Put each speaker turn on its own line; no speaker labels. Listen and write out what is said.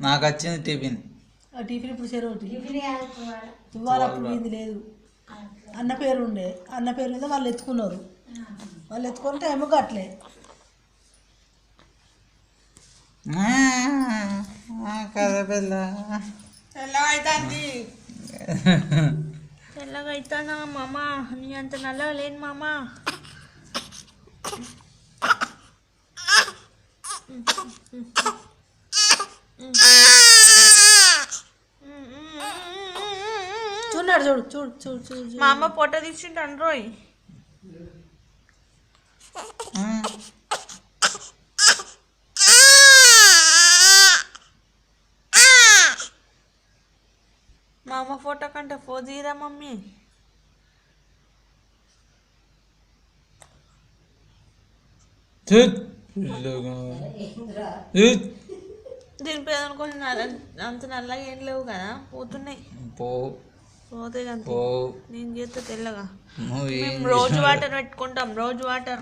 నాకు వచ్చింది tiffin.
Tiffin ఇప్పుడు చెరోటి ఇవాళ అప్పుడు ఇది లేదు. అన్న పేరు ఉండే, అన్న పేరు మీద వాళ్ళు ఎత్తుకున్నారు. వాళ్ళు ఎత్తుకుని టైం కట్టలే.
కదా పిల్ల
తెల్లగా అవుతానా మామ? నీ అంత నల్లగా లేను మామ.
చూడాడు చూడు చూడు చూడు చూడు.
మా అమ్మ పొట్ట తీసింటాను రోయ్. మా అమ్మ ఫోటో కంటే ఫోజీరా మమ్మీ. దీని పేరు కొంచెం అంత నల్లగా ఏం లేవు కదా, పోతున్నాయి. పోతే నేను చేస్తే తెల్లగా. మేము రోజు వాటర్ పెట్టుకుంటాం, రోజు వాటర్.